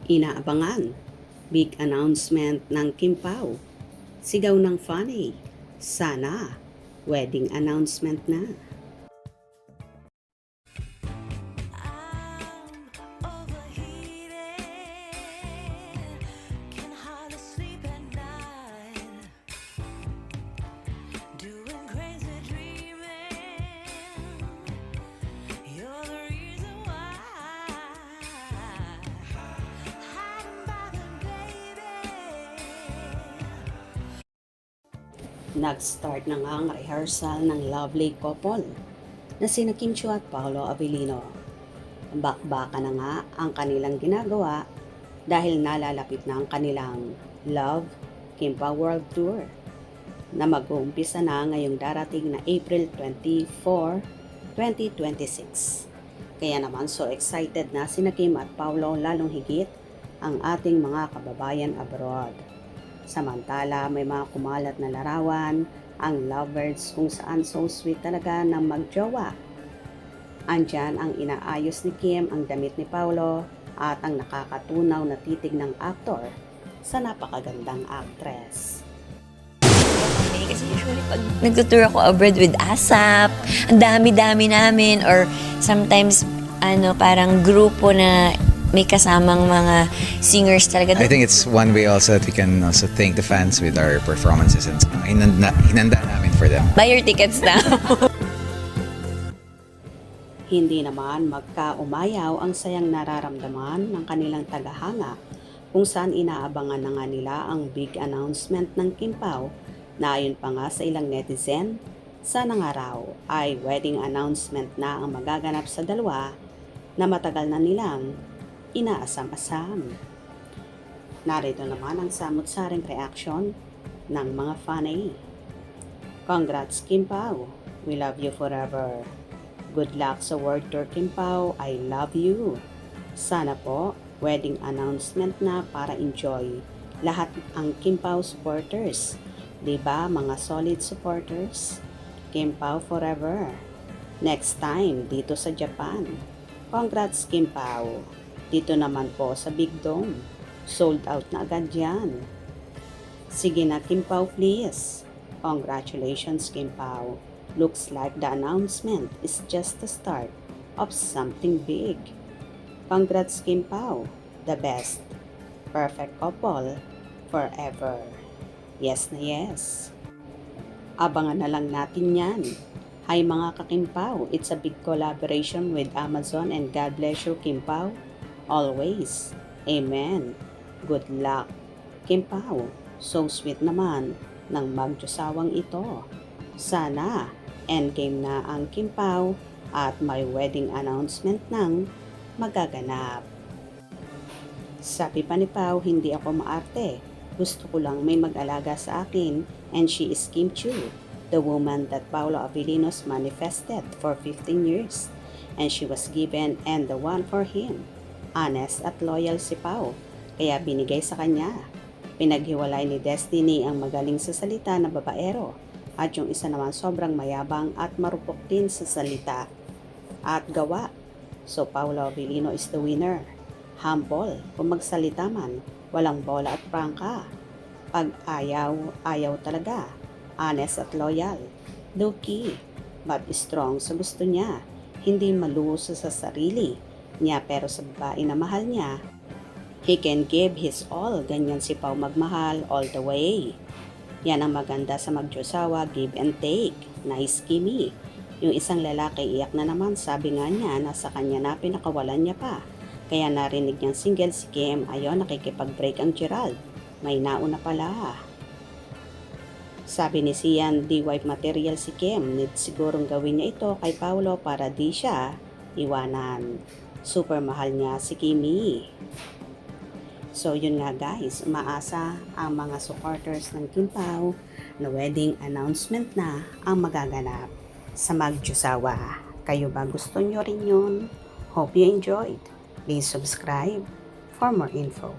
Inaabangan, big announcement ng Kim Pao. Sigaw ng Fanny, sana, wedding announcement na. Nag-start na nga ang rehearsal ng lovely couple na sina Kim Chiu at Paolo Avellino. Bakbaka na nga ang kanilang ginagawa dahil nalalapit na ang kanilang Love Kim Pao World Tour na mag-uumpisa na ngayong darating na April 24, 2026. Kaya naman so excited na sina Kim at Paolo, lalong higit ang ating mga kababayan abroad. Samantala, may mga kumalat na larawan ang lovebirds kung saan so sweet talaga ng magjowa. Andyan ang inaayos ni Kim, ang damit ni Paolo at ang nakakatunaw na titig ng aktor sa napakagandang actress. Kasi usually pag nagtutour ako abroad with ASAP, ang dami-dami namin, or sometimes parang grupo na may kasamang mga singers talaga. I think it's one way also that we can also thank the fans with our performances and hinanda namin for them. Buy your tickets now. Hindi naman magka-umayaw ang sayang nararamdaman ng kanilang tagahanga kung saan inaabangan na nga nila ang big announcement ng Kim Pao na ayon pa nga sa ilang netizen, sana nga raw ay wedding announcement na ang magaganap sa dalawa na matagal na nilang inaasam-asam. Narito naman ang samut-saring reaction ng mga fanay. Congrats Kim Pao, we love you forever. Good luck sa World Tour Kim Pao, I love you. Sana po, wedding announcement na para enjoy lahat ang Kim Pao supporters. Diba mga solid supporters? Kim Pao forever. Next time, dito sa Japan. Congrats Kim Pao. Dito naman po sa Big Dome. Sold out na agad yan. Sige na Kim Pao please. Congratulations Kim Pao. Looks like the announcement is just the start of something big. Congrats Kim Pao. The best. Perfect couple. Forever. Yes na yes. Abangan na lang natin yan. Hi mga ka-Kim Pao, it's a big collaboration with Amazon and God bless you Kim Pao. Always. Amen. Good luck. Kim Pao, so sweet naman ng magjosawang ito. Sana, endgame na ang Kim Pao at may wedding announcement ng magaganap. Sabi pa ni Pao, hindi ako maarte. Gusto ko lang may mag-alaga sa akin and she is Kim Chiu, the woman that Paolo Avellino's manifested for 15 years and she was given and the one for him. Honest at loyal si Pao, kaya binigay sa kanya. Pinaghiwalay ni Destiny ang magaling sa salita na babaero at yung isa naman sobrang mayabang at marupok din sa salita at gawa. So Paolo Avellino is the winner. Humble, kung magsalita man, walang bola at prangka. Pag ayaw, ayaw talaga. Honest at loyal. Low-key, but strong sa gusto niya. Hindi maluso sa sarili niya pero sa babae na mahal niya, he can give his all. Ganyan si Pao magmahal all the way. Yan ang maganda sa magjosawa, give and take. Nice Kimi. Yung isang lalaki iyak na naman, sabi nga niya nasa kanya na pinakawalan niya pa. Kaya narinig niyang single si Kim, ayon nakikipag-break ang Gerald. May nauna pala. Sabi ni Sian, di wife material si Kim. Need sigurong gawin niya ito kay Paolo para di siya iwanan. Super mahal niya si Kimi. So yun nga guys, umaasa ang mga supporters ng Kim Pao na wedding announcement na ang magaganap sa magjosawa. Kayo ba gusto nyo rin yun? Hope you enjoyed. Please subscribe for more info.